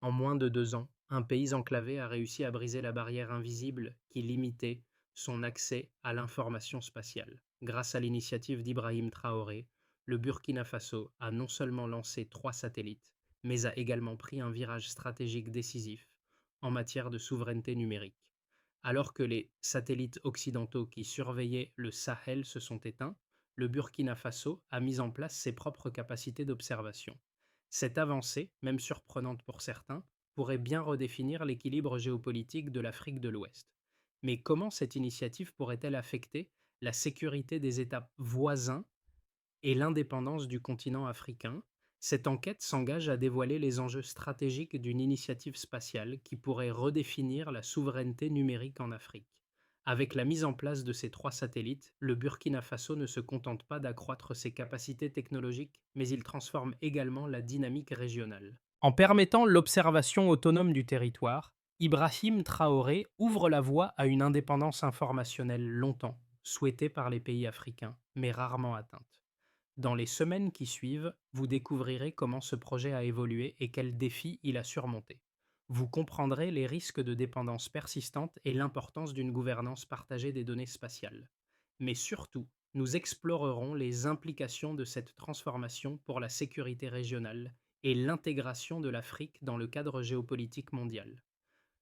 En moins de 2 ans, un pays enclavé a réussi à briser la barrière invisible qui limitait son accès à l'information spatiale. Grâce à l'initiative d'Ibrahim Traoré, le Burkina Faso a non seulement lancé 3 satellites, mais a également pris un virage stratégique décisif en matière de souveraineté numérique. Alors que les satellites occidentaux qui surveillaient le Sahel se sont éteints, le Burkina Faso a mis en place ses propres capacités d'observation. Cette avancée, même surprenante pour certains, pourrait bien redéfinir l'équilibre géopolitique de l'Afrique de l'Ouest. Mais comment cette initiative pourrait-elle affecter la sécurité des États voisins et l'indépendance du continent africain? Cette enquête s'engage à dévoiler les enjeux stratégiques d'une initiative spatiale qui pourrait redéfinir la souveraineté numérique en Afrique. Avec la mise en place de ces 3 satellites, le Burkina Faso ne se contente pas d'accroître ses capacités technologiques, mais il transforme également la dynamique régionale. En permettant l'observation autonome du territoire, Ibrahim Traoré ouvre la voie à une indépendance informationnelle longtemps souhaitée par les pays africains, mais rarement atteinte. Dans les semaines qui suivent, vous découvrirez comment ce projet a évolué et quels défis il a surmonté. Vous comprendrez les risques de dépendance persistante et l'importance d'une gouvernance partagée des données spatiales. Mais surtout, nous explorerons les implications de cette transformation pour la sécurité régionale et l'intégration de l'Afrique dans le cadre géopolitique mondial.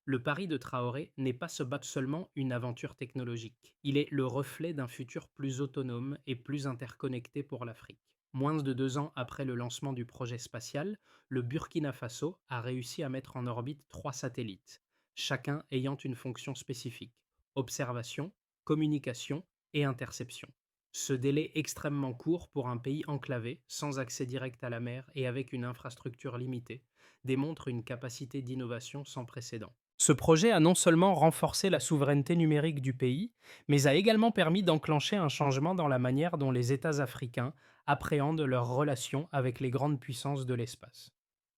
Le pari de Traoré n'est pas seulement une aventure technologique, il est le reflet d'un futur plus autonome et plus interconnecté pour l'Afrique. Moins de 2 ans après le lancement du projet spatial, le Burkina Faso a réussi à mettre en orbite 3 satellites, chacun ayant une fonction spécifique: observation, communication et interception. Ce délai extrêmement court pour un pays enclavé, sans accès direct à la mer et avec une infrastructure limitée, démontre une capacité d'innovation sans précédent. Ce projet a non seulement renforcé la souveraineté numérique du pays, mais a également permis d'enclencher un changement dans la manière dont les États africains appréhendent leurs relations avec les grandes puissances de l'espace.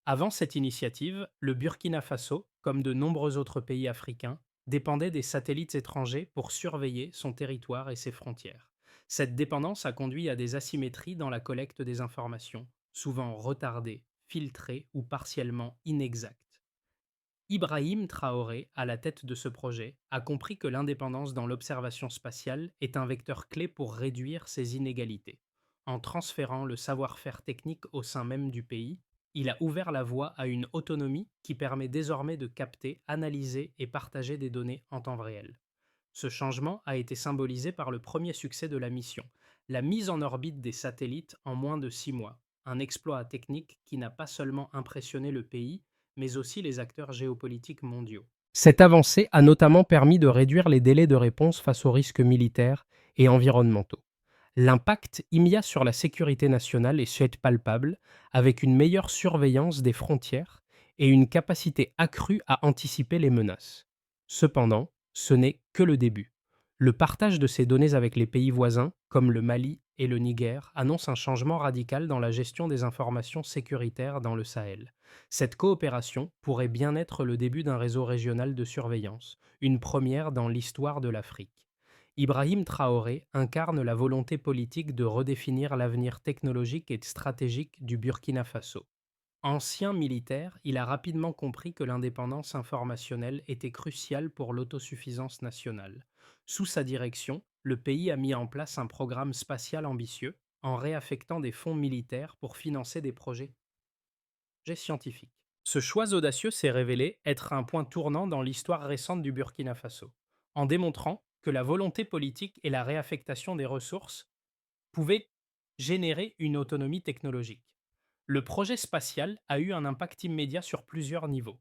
Avant cette initiative, le Burkina Faso, comme de nombreux autres pays africains, dépendait des satellites étrangers pour surveiller son territoire et ses frontières. Cette dépendance a conduit à des asymétries dans la collecte des informations, souvent retardées, filtrées ou partiellement inexactes. Ibrahim Traoré, à la tête de ce projet, a compris que l'indépendance dans l'observation spatiale est un vecteur clé pour réduire ces inégalités. En transférant le savoir-faire technique au sein même du pays, il a ouvert la voie à une autonomie qui permet désormais de capter, analyser et partager des données en temps réel. Ce changement a été symbolisé par le premier succès de la mission, la mise en orbite des satellites en moins de 6 mois, un exploit technique qui n'a pas seulement impressionné le pays, mais aussi les acteurs géopolitiques mondiaux. Cette avancée a notamment permis de réduire les délais de réponse face aux risques militaires et environnementaux. L'impact immédiat sur la sécurité nationale est suite palpable, avec une meilleure surveillance des frontières et une capacité accrue à anticiper les menaces. Cependant, ce n'est que le début. Le partage de ces données avec les pays voisins, comme le Mali et le Niger, annonce un changement radical dans la gestion des informations sécuritaires dans le Sahel. Cette coopération pourrait bien être le début d'un réseau régional de surveillance, une première dans l'histoire de l'Afrique. Ibrahim Traoré incarne la volonté politique de redéfinir l'avenir technologique et stratégique du Burkina Faso. Ancien militaire, il a rapidement compris que l'indépendance informationnelle était cruciale pour l'autosuffisance nationale. Sous sa direction, le pays a mis en place un programme spatial ambitieux, en réaffectant des fonds militaires pour financer des projets scientifiques. Ce choix audacieux s'est révélé être un point tournant dans l'histoire récente du Burkina Faso, en démontrant que la volonté politique et la réaffectation des ressources pouvaient générer une autonomie technologique. Le projet spatial a eu un impact immédiat sur plusieurs niveaux.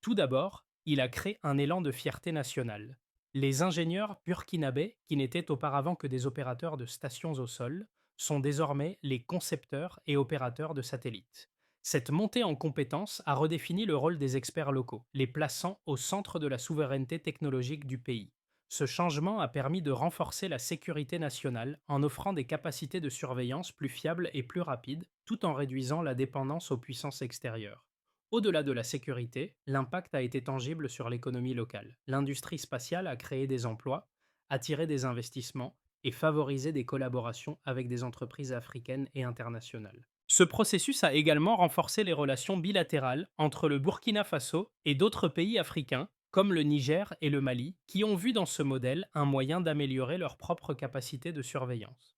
Tout d'abord, il a créé un élan de fierté nationale. Les ingénieurs burkinabés, qui n'étaient auparavant que des opérateurs de stations au sol, sont désormais les concepteurs et opérateurs de satellites. Cette montée en compétences a redéfini le rôle des experts locaux, les plaçant au centre de la souveraineté technologique du pays. Ce changement a permis de renforcer la sécurité nationale en offrant des capacités de surveillance plus fiables et plus rapides, tout en réduisant la dépendance aux puissances extérieures. Au-delà de la sécurité, l'impact a été tangible sur l'économie locale. L'industrie spatiale a créé des emplois, attiré des investissements et favorisé des collaborations avec des entreprises africaines et internationales. Ce processus a également renforcé les relations bilatérales entre le Burkina Faso et d'autres pays africains, comme le Niger et le Mali, qui ont vu dans ce modèle un moyen d'améliorer leur propre capacité de surveillance.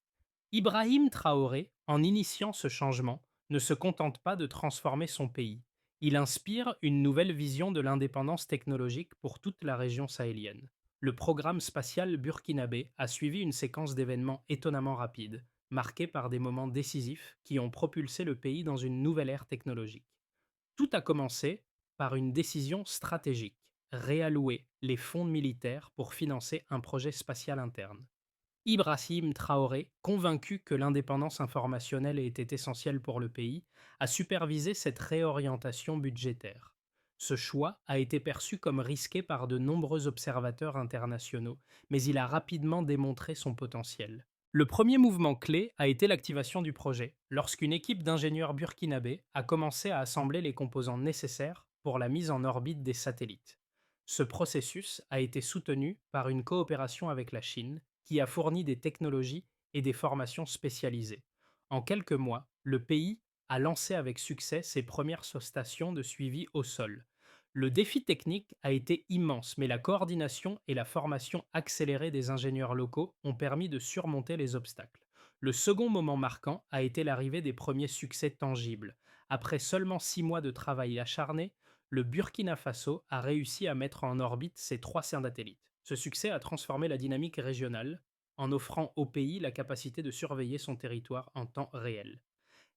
Ibrahim Traoré, en initiant ce changement, ne se contente pas de transformer son pays. Il inspire une nouvelle vision de l'indépendance technologique pour toute la région sahélienne. Le programme spatial burkinabé a suivi une séquence d'événements étonnamment rapide, marquée par des moments décisifs qui ont propulsé le pays dans une nouvelle ère technologique. Tout a commencé par une décision stratégique, réallouer les fonds militaires pour financer un projet spatial interne. Ibrahim Traoré, convaincu que l'indépendance informationnelle était essentielle pour le pays, a supervisé cette réorientation budgétaire. Ce choix a été perçu comme risqué par de nombreux observateurs internationaux, mais il a rapidement démontré son potentiel. Le premier mouvement clé a été l'activation du projet, lorsqu'une équipe d'ingénieurs burkinabés a commencé à assembler les composants nécessaires pour la mise en orbite des satellites. Ce processus a été soutenu par une coopération avec la Chine, qui a fourni des technologies et des formations spécialisées. En quelques mois, le pays a lancé avec succès ses premières stations de suivi au sol. Le défi technique a été immense, mais la coordination et la formation accélérée des ingénieurs locaux ont permis de surmonter les obstacles. Le second moment marquant a été l'arrivée des premiers succès tangibles. Après seulement 6 mois de travail acharné, le Burkina Faso a réussi à mettre en orbite ses 3 satellites. Ce succès a transformé la dynamique régionale en offrant au pays la capacité de surveiller son territoire en temps réel.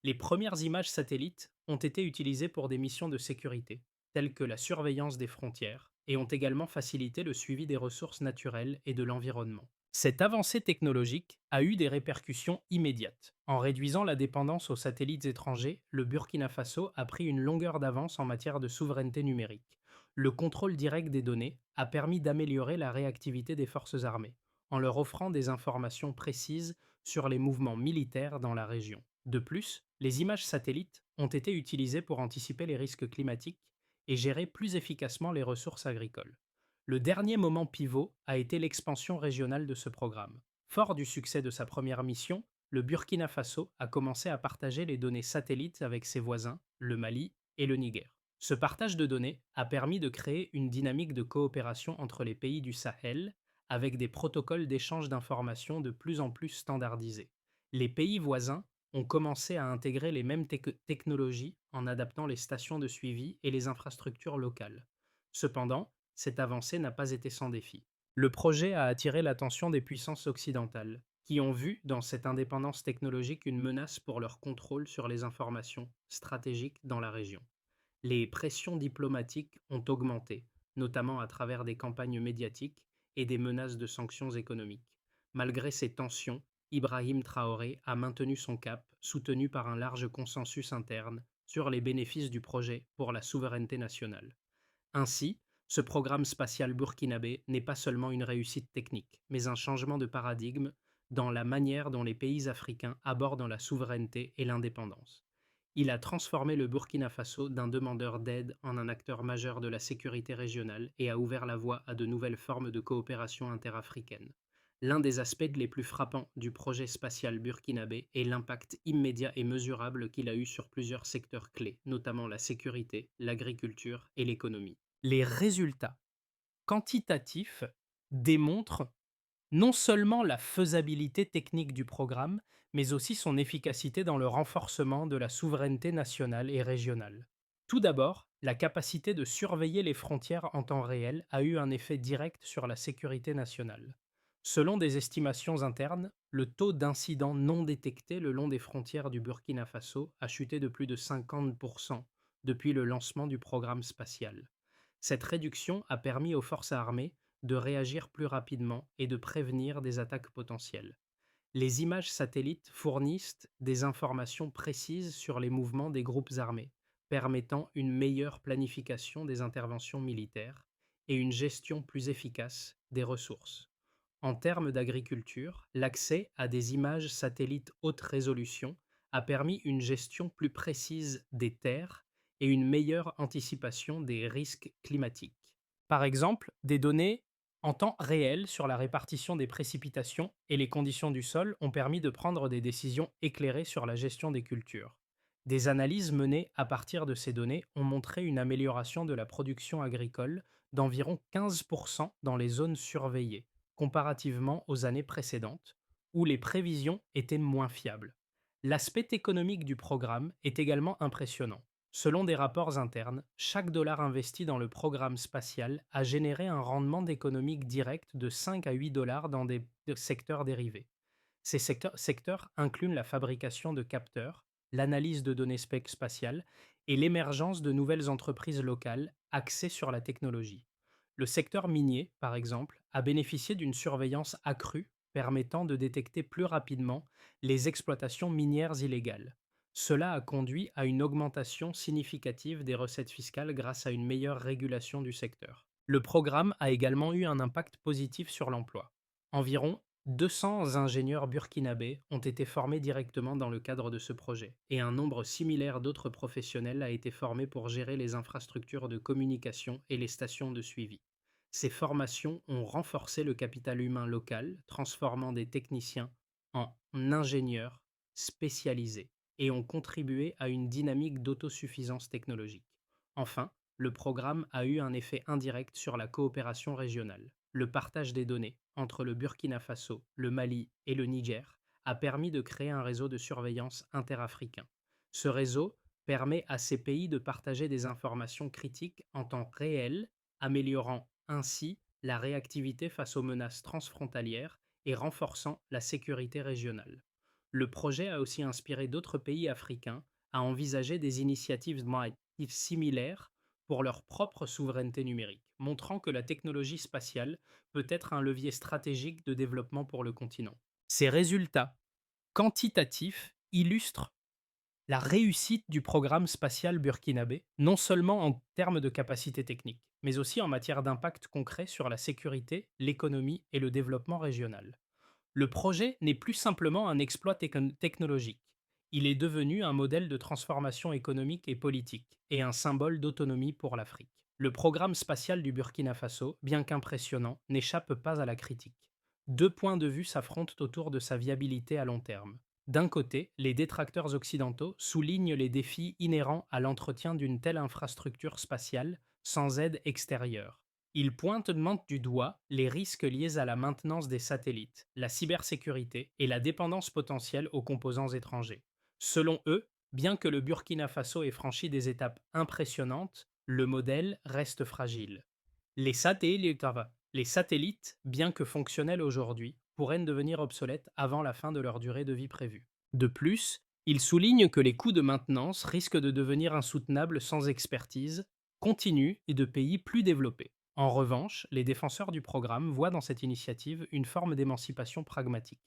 Les premières images satellites ont été utilisées pour des missions de sécurité, telles que la surveillance des frontières, et ont également facilité le suivi des ressources naturelles et de l'environnement. Cette avancée technologique a eu des répercussions immédiates. En réduisant la dépendance aux satellites étrangers, le Burkina Faso a pris une longueur d'avance en matière de souveraineté numérique. Le contrôle direct des données a permis d'améliorer la réactivité des forces armées, en leur offrant des informations précises sur les mouvements militaires dans la région. De plus, les images satellites ont été utilisées pour anticiper les risques climatiques et gérer plus efficacement les ressources agricoles. Le dernier moment pivot a été l'expansion régionale de ce programme. Fort du succès de sa première mission, le Burkina Faso a commencé à partager les données satellites avec ses voisins, le Mali et le Niger. Ce partage de données a permis de créer une dynamique de coopération entre les pays du Sahel, avec des protocoles d'échange d'informations de plus en plus standardisés. Les pays voisins ont commencé à intégrer les mêmes technologies en adaptant les stations de suivi et les infrastructures locales. Cependant, cette avancée n'a pas été sans défi. Le projet a attiré l'attention des puissances occidentales, qui ont vu dans cette indépendance technologique une menace pour leur contrôle sur les informations stratégiques dans la région. Les pressions diplomatiques ont augmenté, notamment à travers des campagnes médiatiques et des menaces de sanctions économiques. Malgré ces tensions, Ibrahim Traoré a maintenu son cap, soutenu par un large consensus interne sur les bénéfices du projet pour la souveraineté nationale. Ainsi, ce programme spatial burkinabé n'est pas seulement une réussite technique, mais un changement de paradigme dans la manière dont les pays africains abordent la souveraineté et l'indépendance. Il a transformé le Burkina Faso d'un demandeur d'aide en un acteur majeur de la sécurité régionale et a ouvert la voie à de nouvelles formes de coopération interafricaine. L'un des aspects les plus frappants du projet spatial burkinabé est l'impact immédiat et mesurable qu'il a eu sur plusieurs secteurs clés, notamment la sécurité, l'agriculture et l'économie. Les résultats quantitatifs démontrent non seulement la faisabilité technique du programme, mais aussi son efficacité dans le renforcement de la souveraineté nationale et régionale. Tout d'abord, la capacité de surveiller les frontières en temps réel a eu un effet direct sur la sécurité nationale. Selon des estimations internes, le taux d'incidents non détectés le long des frontières du Burkina Faso a chuté de plus de 50% depuis le lancement du programme spatial. Cette réduction a permis aux forces armées de réagir plus rapidement et de prévenir des attaques potentielles. Les images satellites fournissent des informations précises sur les mouvements des groupes armés, permettant une meilleure planification des interventions militaires et une gestion plus efficace des ressources. En termes d'agriculture, l'accès à des images satellites haute résolution a permis une gestion plus précise des terres et une meilleure anticipation des risques climatiques. Par exemple, des données en temps réel sur la répartition des précipitations et les conditions du sol ont permis de prendre des décisions éclairées sur la gestion des cultures. Des analyses menées à partir de ces données ont montré une amélioration de la production agricole d'environ 15% dans les zones surveillées, comparativement aux années précédentes, où les prévisions étaient moins fiables. L'aspect économique du programme est également impressionnant. Selon des rapports internes, chaque dollar investi dans le programme spatial a généré un rendement économique direct de 5 à 8 dollars dans des secteurs dérivés. Ces secteurs incluent la fabrication de capteurs, l'analyse de données spatiales et l'émergence de nouvelles entreprises locales axées sur la technologie. Le secteur minier, par exemple, a bénéficié d'une surveillance accrue permettant de détecter plus rapidement les exploitations minières illégales. Cela a conduit à une augmentation significative des recettes fiscales grâce à une meilleure régulation du secteur. Le programme a également eu un impact positif sur l'emploi. Environ 200 ingénieurs burkinabés ont été formés directement dans le cadre de ce projet, et un nombre similaire d'autres professionnels a été formé pour gérer les infrastructures de communication et les stations de suivi. Ces formations ont renforcé le capital humain local, transformant des techniciens en ingénieurs spécialisés, et ont contribué à une dynamique d'autosuffisance technologique. Enfin, le programme a eu un effet indirect sur la coopération régionale. Le partage des données entre le Burkina Faso, le Mali et le Niger a permis de créer un réseau de surveillance interafricain. Ce réseau permet à ces pays de partager des informations critiques en temps réel, améliorant ainsi la réactivité face aux menaces transfrontalières et renforçant la sécurité régionale. Le projet a aussi inspiré d'autres pays africains à envisager des initiatives similaires pour leur propre souveraineté numérique, montrant que la technologie spatiale peut être un levier stratégique de développement pour le continent. Ces résultats quantitatifs illustrent la réussite du programme spatial burkinabé, non seulement en termes de capacité technique, mais aussi en matière d'impact concret sur la sécurité, l'économie et le développement régional. Le projet n'est plus simplement un exploit technologique. Il est devenu un modèle de transformation économique et politique, et un symbole d'autonomie pour l'Afrique. Le programme spatial du Burkina Faso, bien qu'impressionnant, n'échappe pas à la critique. Deux points de vue s'affrontent autour de sa viabilité à long terme. D'un côté, les détracteurs occidentaux soulignent les défis inhérents à l'entretien d'une telle infrastructure spatiale sans aide extérieure. Ils pointent du doigt les risques liés à la maintenance des satellites, la cybersécurité et la dépendance potentielle aux composants étrangers. Selon eux, bien que le Burkina Faso ait franchi des étapes impressionnantes, le modèle reste fragile. Les satellites, les satellites, bien que fonctionnels aujourd'hui, pourraient devenir obsolètes avant la fin de leur durée de vie prévue. De plus, ils soulignent que les coûts de maintenance risquent de devenir insoutenables sans expertise continue et de pays plus développés. En revanche, les défenseurs du programme voient dans cette initiative une forme d'émancipation pragmatique.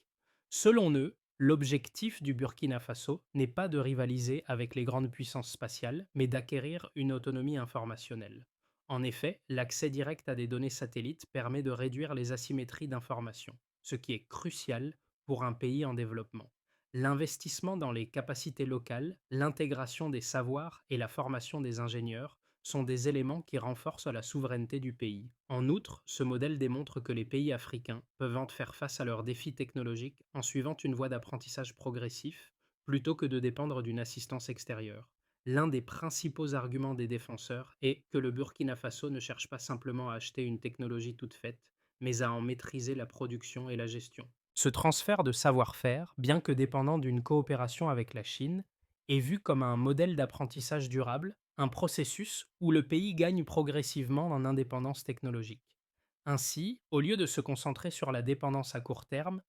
Selon eux, l'objectif du Burkina Faso n'est pas de rivaliser avec les grandes puissances spatiales, mais d'acquérir une autonomie informationnelle. En effet, l'accès direct à des données satellites permet de réduire les asymétries d'information, ce qui est crucial pour un pays en développement. L'investissement dans les capacités locales, l'intégration des savoirs et la formation des ingénieurs sont des éléments qui renforcent la souveraineté du pays. En outre, ce modèle démontre que les pays africains peuvent faire face à leurs défis technologiques en suivant une voie d'apprentissage progressif plutôt que de dépendre d'une assistance extérieure. L'un des principaux arguments des défenseurs est que le Burkina Faso ne cherche pas simplement à acheter une technologie toute faite, mais à en maîtriser la production et la gestion. Ce transfert de savoir-faire, bien que dépendant d'une coopération avec la Chine, est vu comme un modèle d'apprentissage durable, un processus où le pays gagne progressivement en indépendance technologique. Ainsi, au lieu de se concentrer sur la dépendance à court terme,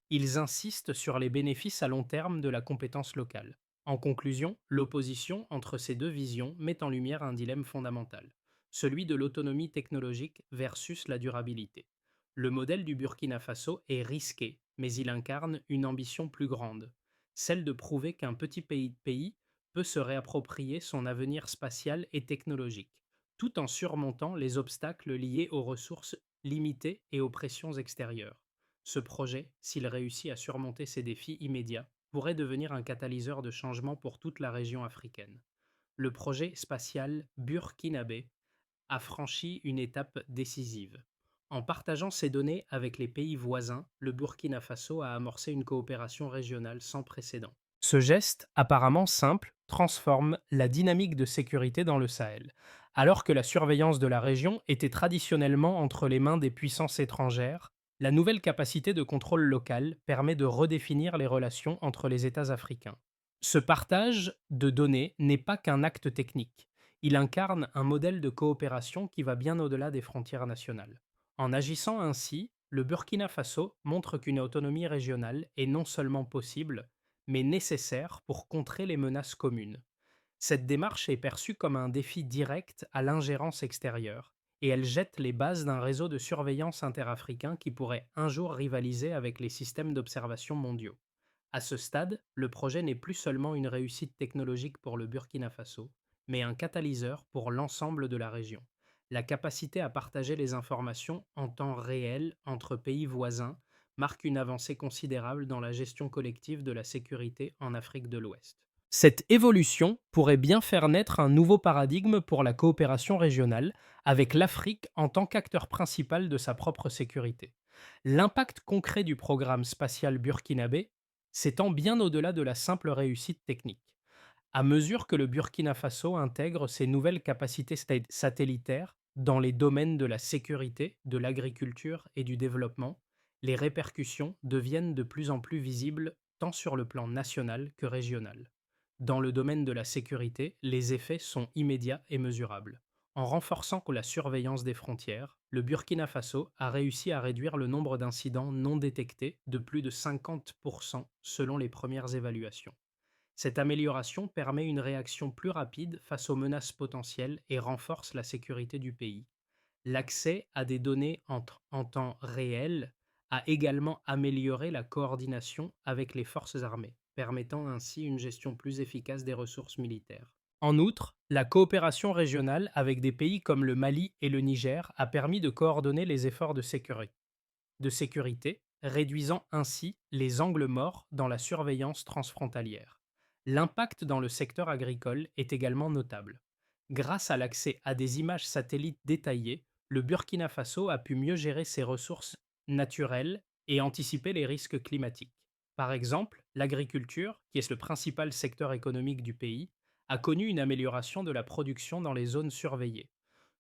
ils insistent sur les bénéfices à long terme de la compétence locale. En conclusion, l'opposition entre ces deux visions met en lumière un dilemme fondamental, celui de l'autonomie technologique versus la durabilité. Le modèle du Burkina Faso est risqué, mais il incarne une ambition plus grande, celle de prouver qu'un petit pays peut se réapproprier son avenir spatial et technologique, tout en surmontant les obstacles liés aux ressources limitées et aux pressions extérieures. Ce projet, s'il réussit à surmonter ces défis immédiats, pourrait devenir un catalyseur de changement pour toute la région africaine. Le projet spatial burkinabé a franchi une étape décisive. En partageant ses données avec les pays voisins, le Burkina Faso a amorcé une coopération régionale sans précédent. Ce geste, apparemment simple, transforme la dynamique de sécurité dans le Sahel. Alors que la surveillance de la région était traditionnellement entre les mains des puissances étrangères, la nouvelle capacité de contrôle local permet de redéfinir les relations entre les États africains. Ce partage de données n'est pas qu'un acte technique. Il incarne un modèle de coopération qui va bien au-delà des frontières nationales. En agissant ainsi, le Burkina Faso montre qu'une autonomie régionale est non seulement possible, mais nécessaire pour contrer les menaces communes. Cette démarche est perçue comme un défi direct à l'ingérence extérieure, et elle jette les bases d'un réseau de surveillance interafricain qui pourrait un jour rivaliser avec les systèmes d'observation mondiaux. À ce stade, le projet n'est plus seulement une réussite technologique pour le Burkina Faso, mais un catalyseur pour l'ensemble de la région. La capacité à partager les informations en temps réel entre pays voisins marque une avancée considérable dans la gestion collective de la sécurité en Afrique de l'Ouest. Cette évolution pourrait bien faire naître un nouveau paradigme pour la coopération régionale, avec l'Afrique en tant qu'acteur principal de sa propre sécurité. L'impact concret du programme spatial burkinabé s'étend bien au-delà de la simple réussite technique. À mesure que le Burkina Faso intègre ces nouvelles capacités satellitaires dans les domaines de la sécurité, de l'agriculture et du développement, les répercussions deviennent de plus en plus visibles tant sur le plan national que régional. Dans le domaine de la sécurité, les effets sont immédiats et mesurables. En renforçant la surveillance des frontières, le Burkina Faso a réussi à réduire le nombre d'incidents non détectés de plus de 50% selon les premières évaluations. Cette amélioration permet une réaction plus rapide face aux menaces potentielles et renforce la sécurité du pays. L'accès à des données en temps réel a également amélioré la coordination avec les forces armées, permettant ainsi une gestion plus efficace des ressources militaires. En outre, la coopération régionale avec des pays comme le Mali et le Niger a permis de coordonner les efforts de sécurité, réduisant ainsi les angles morts dans la surveillance transfrontalière. L'impact dans le secteur agricole est également notable. Grâce à l'accès à des images satellites détaillées, le Burkina Faso a pu mieux gérer ses ressources naturelles et anticiper les risques climatiques. Par exemple, l'agriculture, qui est le principal secteur économique du pays, a connu une amélioration de la production dans les zones surveillées.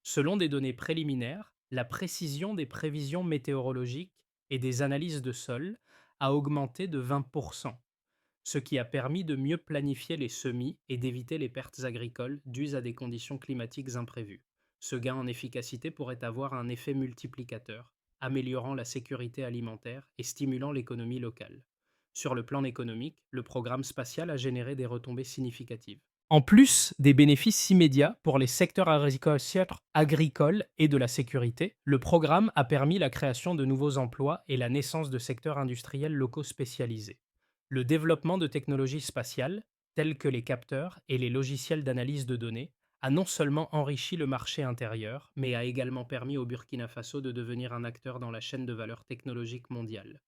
Selon des données préliminaires, la précision des prévisions météorologiques et des analyses de sol a augmenté de 20%, ce qui a permis de mieux planifier les semis et d'éviter les pertes agricoles dues à des conditions climatiques imprévues. Ce gain en efficacité pourrait avoir un effet multiplicateur, améliorant la sécurité alimentaire et stimulant l'économie locale. Sur le plan économique, le programme spatial a généré des retombées significatives. En plus des bénéfices immédiats pour les secteurs agricoles et de la sécurité, le programme a permis la création de nouveaux emplois et la naissance de secteurs industriels locaux spécialisés. Le développement de technologies spatiales, telles que les capteurs et les logiciels d'analyse de données, a non seulement enrichi le marché intérieur, mais a également permis au Burkina Faso de devenir un acteur dans la chaîne de valeur technologique mondiale.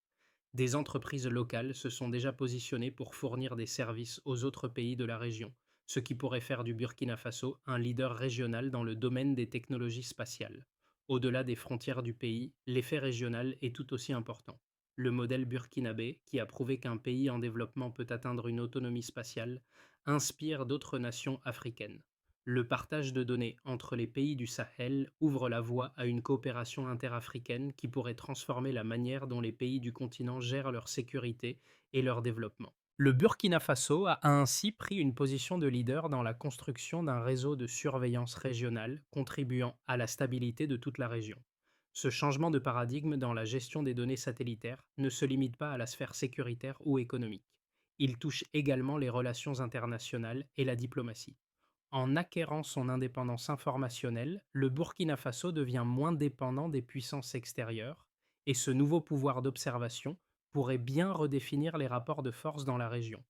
Des entreprises locales se sont déjà positionnées pour fournir des services aux autres pays de la région, ce qui pourrait faire du Burkina Faso un leader régional dans le domaine des technologies spatiales. Au-delà des frontières du pays, l'effet régional est tout aussi important. Le modèle burkinabé, qui a prouvé qu'un pays en développement peut atteindre une autonomie spatiale, inspire d'autres nations africaines. Le partage de données entre les pays du Sahel ouvre la voie à une coopération interafricaine qui pourrait transformer la manière dont les pays du continent gèrent leur sécurité et leur développement. Le Burkina Faso a ainsi pris une position de leader dans la construction d'un réseau de surveillance régionale contribuant à la stabilité de toute la région. Ce changement de paradigme dans la gestion des données satellitaires ne se limite pas à la sphère sécuritaire ou économique. Il touche également les relations internationales et la diplomatie. En acquérant son indépendance informationnelle, le Burkina Faso devient moins dépendant des puissances extérieures, et ce nouveau pouvoir d'observation pourrait bien redéfinir les rapports de force dans la région.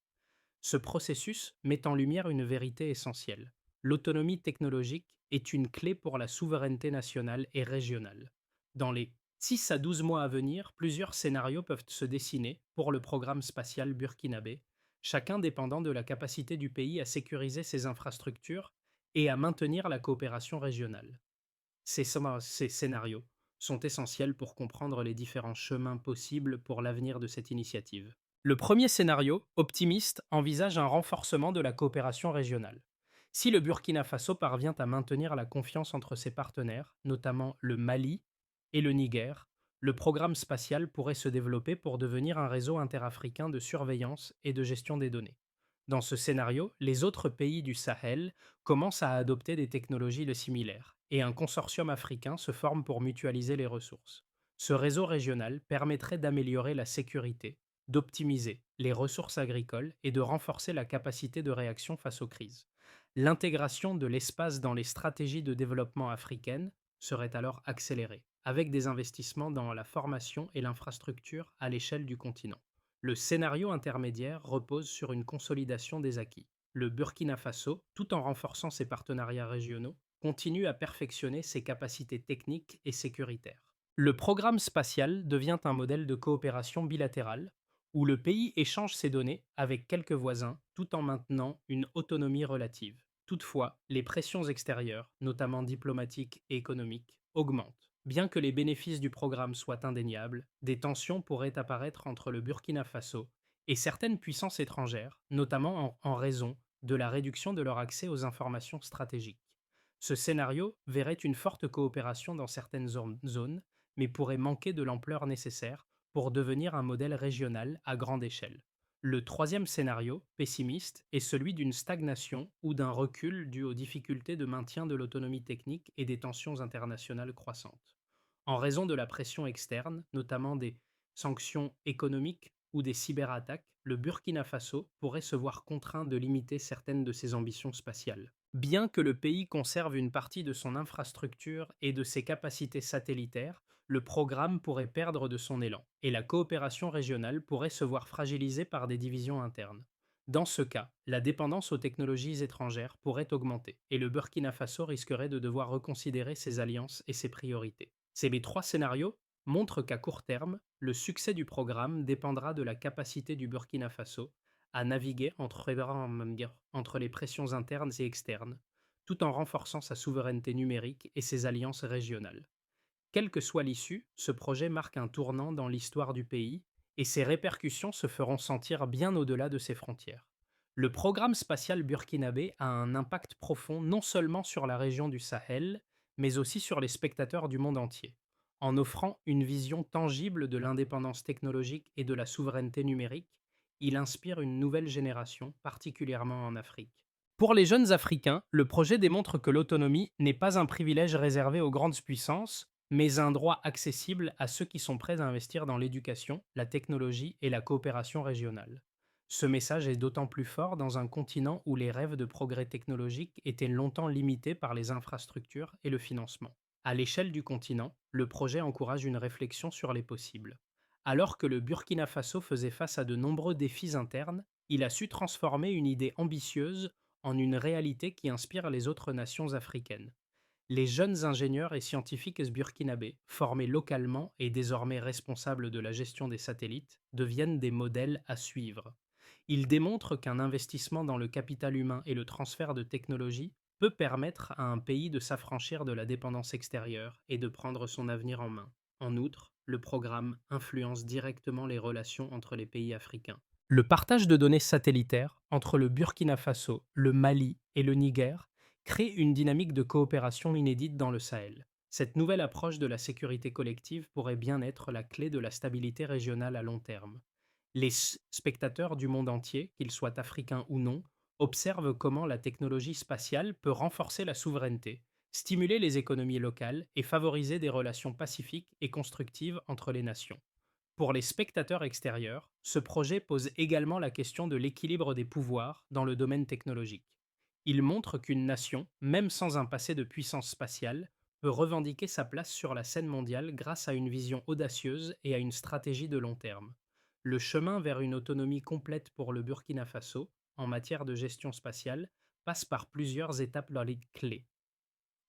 Ce processus met en lumière une vérité essentielle. L'autonomie technologique est une clé pour la souveraineté nationale et régionale. Dans les 6 à 12 mois à venir, plusieurs scénarios peuvent se dessiner pour le programme spatial burkinabé, chacun dépendant de la capacité du pays à sécuriser ses infrastructures et à maintenir la coopération régionale. Ces scénarios sont essentiels pour comprendre les différents chemins possibles pour l'avenir de cette initiative. Le premier scénario, optimiste, envisage un renforcement de la coopération régionale. Si le Burkina Faso parvient à maintenir la confiance entre ses partenaires, notamment le Mali et le Niger, le programme spatial pourrait se développer pour devenir un réseau interafricain de surveillance et de gestion des données. Dans ce scénario, les autres pays du Sahel commencent à adopter des technologies similaires, et un consortium africain se forme pour mutualiser les ressources. Ce réseau régional permettrait d'améliorer la sécurité, d'optimiser les ressources agricoles et de renforcer la capacité de réaction face aux crises. L'intégration de l'espace dans les stratégies de développement africaines serait alors accélérée, avec des investissements dans la formation et l'infrastructure à l'échelle du continent. Le scénario intermédiaire repose sur une consolidation des acquis. Le Burkina Faso, tout en renforçant ses partenariats régionaux, continue à perfectionner ses capacités techniques et sécuritaires. Le programme spatial devient un modèle de coopération bilatérale où le pays échange ses données avec quelques voisins tout en maintenant une autonomie relative. Toutefois, les pressions extérieures, notamment diplomatiques et économiques, augmentent. Bien que les bénéfices du programme soient indéniables, des tensions pourraient apparaître entre le Burkina Faso et certaines puissances étrangères, notamment en raison de la réduction de leur accès aux informations stratégiques. Ce scénario verrait une forte coopération dans certaines zones, mais pourrait manquer de l'ampleur nécessaire pour devenir un modèle régional à grande échelle. Le troisième scénario, pessimiste, est celui d'une stagnation ou d'un recul dû aux difficultés de maintien de l'autonomie technique et des tensions internationales croissantes. En raison de la pression externe, notamment des sanctions économiques ou des cyberattaques, le Burkina Faso pourrait se voir contraint de limiter certaines de ses ambitions spatiales. Bien que le pays conserve une partie de son infrastructure et de ses capacités satellitaires, le programme pourrait perdre de son élan, et la coopération régionale pourrait se voir fragilisée par des divisions internes. Dans ce cas, la dépendance aux technologies étrangères pourrait augmenter, et le Burkina Faso risquerait de devoir reconsidérer ses alliances et ses priorités. Ces trois scénarios montrent qu'à court terme, le succès du programme dépendra de la capacité du Burkina Faso à naviguer entre les pressions internes et externes, tout en renforçant sa souveraineté numérique et ses alliances régionales. Quelle que soit l'issue, ce projet marque un tournant dans l'histoire du pays et ses répercussions se feront sentir bien au-delà de ses frontières. Le programme spatial burkinabé a un impact profond non seulement sur la région du Sahel, mais aussi sur les spectateurs du monde entier. En offrant une vision tangible de l'indépendance technologique et de la souveraineté numérique, il inspire une nouvelle génération, particulièrement en Afrique. Pour les jeunes Africains, le projet démontre que l'autonomie n'est pas un privilège réservé aux grandes puissances, mais un droit accessible à ceux qui sont prêts à investir dans l'éducation, la technologie et la coopération régionale. Ce message est d'autant plus fort dans un continent où les rêves de progrès technologique étaient longtemps limités par les infrastructures et le financement. À l'échelle du continent, le projet encourage une réflexion sur les possibles. Alors que le Burkina Faso faisait face à de nombreux défis internes, il a su transformer une idée ambitieuse en une réalité qui inspire les autres nations africaines. Les jeunes ingénieurs et scientifiques burkinabés, formés localement et désormais responsables de la gestion des satellites, deviennent des modèles à suivre. Ils démontrent qu'un investissement dans le capital humain et le transfert de technologies peut permettre à un pays de s'affranchir de la dépendance extérieure et de prendre son avenir en main. En outre, le programme influence directement les relations entre les pays africains. Le partage de données satellitaires entre le Burkina Faso, le Mali et le Niger crée une dynamique de coopération inédite dans le Sahel. Cette nouvelle approche de la sécurité collective pourrait bien être la clé de la stabilité régionale à long terme. Les spectateurs du monde entier, qu'ils soient africains ou non, observent comment la technologie spatiale peut renforcer la souveraineté, stimuler les économies locales et favoriser des relations pacifiques et constructives entre les nations. Pour les spectateurs extérieurs, ce projet pose également la question de l'équilibre des pouvoirs dans le domaine technologique. Il montre qu'une nation, même sans un passé de puissance spatiale, peut revendiquer sa place sur la scène mondiale grâce à une vision audacieuse et à une stratégie de long terme. Le chemin vers une autonomie complète pour le Burkina Faso, en matière de gestion spatiale, passe par plusieurs étapes clés.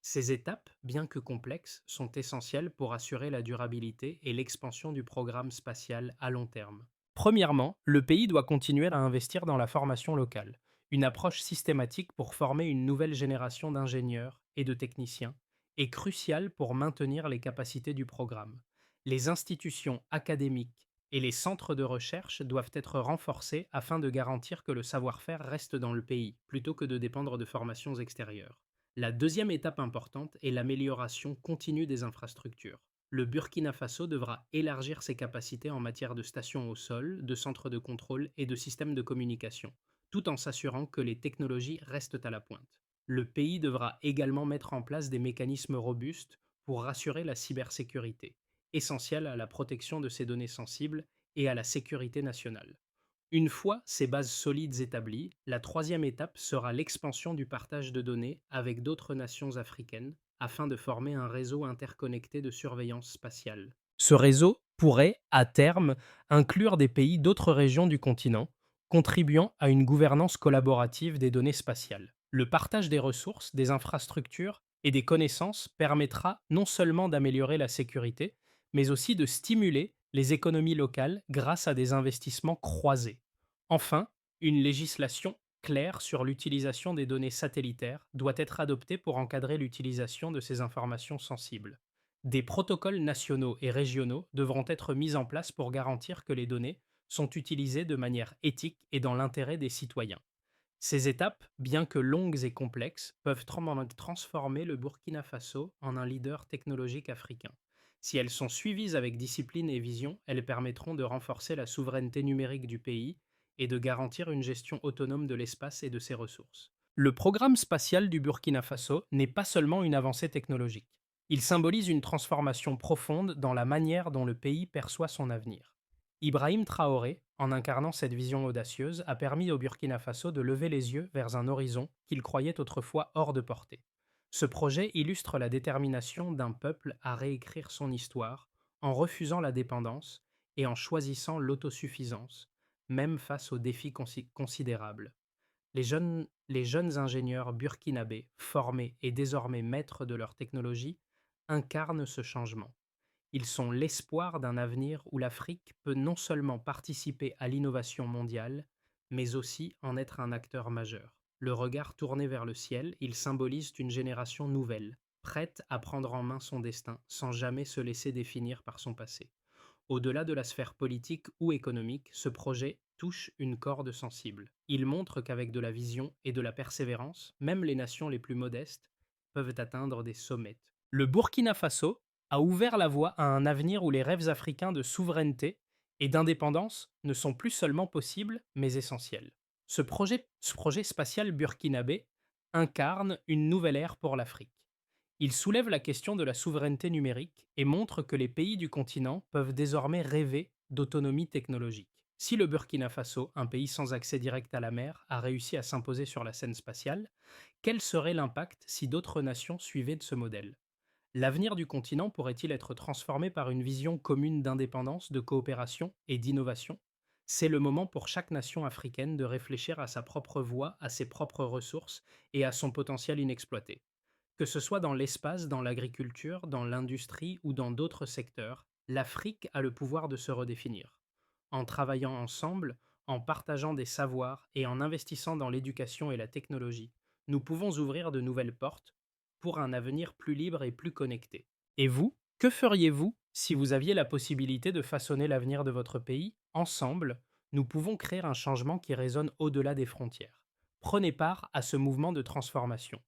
Ces étapes, bien que complexes, sont essentielles pour assurer la durabilité et l'expansion du programme spatial à long terme. Premièrement, le pays doit continuer à investir dans la formation locale, une approche systématique pour former une nouvelle génération d'ingénieurs et de techniciens est cruciale pour maintenir les capacités du programme. Les institutions académiques Et les centres de recherche doivent être renforcés afin de garantir que le savoir-faire reste dans le pays, plutôt que de dépendre de formations extérieures. La deuxième étape importante est l'amélioration continue des infrastructures. Le Burkina Faso devra élargir ses capacités en matière de stations au sol, de centres de contrôle et de systèmes de communication, tout en s'assurant que les technologies restent à la pointe. Le pays devra également mettre en place des mécanismes robustes pour rassurer la cybersécurité, essentielle à la protection de ses données sensibles et à la sécurité nationale. Une fois ces bases solides établies, la troisième étape sera l'expansion du partage de données avec d'autres nations africaines afin de former un réseau interconnecté de surveillance spatiale. Ce réseau pourrait, à terme, inclure des pays d'autres régions du continent, contribuant à une gouvernance collaborative des données spatiales. Le partage des ressources, des infrastructures et des connaissances permettra non seulement d'améliorer la sécurité, mais aussi de stimuler les économies locales grâce à des investissements croisés. Enfin, une législation claire sur l'utilisation des données satellitaires doit être adoptée pour encadrer l'utilisation de ces informations sensibles. Des protocoles nationaux et régionaux devront être mis en place pour garantir que les données sont utilisées de manière éthique et dans l'intérêt des citoyens. Ces étapes, bien que longues et complexes, peuvent transformer le Burkina Faso en un leader technologique africain. Si elles sont suivies avec discipline et vision, elles permettront de renforcer la souveraineté numérique du pays et de garantir une gestion autonome de l'espace et de ses ressources. Le programme spatial du Burkina Faso n'est pas seulement une avancée technologique. Il symbolise une transformation profonde dans la manière dont le pays perçoit son avenir. Ibrahim Traoré, en incarnant cette vision audacieuse, a permis au Burkina Faso de lever les yeux vers un horizon qu'il croyait autrefois hors de portée. Ce projet illustre la détermination d'un peuple à réécrire son histoire en refusant la dépendance et en choisissant l'autosuffisance, même face aux défis considérables. Les jeunes ingénieurs burkinabés, formés et désormais maîtres de leur technologie, incarnent ce changement. Ils sont l'espoir d'un avenir où l'Afrique peut non seulement participer à l'innovation mondiale, mais aussi en être un acteur majeur. Le regard tourné vers le ciel, ils symbolisent une génération nouvelle, prête à prendre en main son destin sans jamais se laisser définir par son passé. Au-delà de la sphère politique ou économique, ce projet touche une corde sensible. Il montre qu'avec de la vision et de la persévérance, même les nations les plus modestes peuvent atteindre des sommets. Le Burkina Faso a ouvert la voie à un avenir où les rêves africains de souveraineté et d'indépendance ne sont plus seulement possibles, mais essentiels. Ce projet spatial burkinabé incarne une nouvelle ère pour l'Afrique. Il soulève la question de la souveraineté numérique et montre que les pays du continent peuvent désormais rêver d'autonomie technologique. Si le Burkina Faso, un pays sans accès direct à la mer, a réussi à s'imposer sur la scène spatiale, quel serait l'impact si d'autres nations suivaient de ce modèle? L'avenir du continent pourrait-il être transformé par une vision commune d'indépendance, de coopération et d'innovation? C'est le moment pour chaque nation africaine de réfléchir à sa propre voie, à ses propres ressources et à son potentiel inexploité. Que ce soit dans l'espace, dans l'agriculture, dans l'industrie ou dans d'autres secteurs, l'Afrique a le pouvoir de se redéfinir. En travaillant ensemble, en partageant des savoirs et en investissant dans l'éducation et la technologie, nous pouvons ouvrir de nouvelles portes pour un avenir plus libre et plus connecté. Et vous, que feriez-vous si vous aviez la possibilité de façonner l'avenir de votre pays? Ensemble, nous pouvons créer un changement qui résonne au-delà des frontières. Prenez part à ce mouvement de transformation.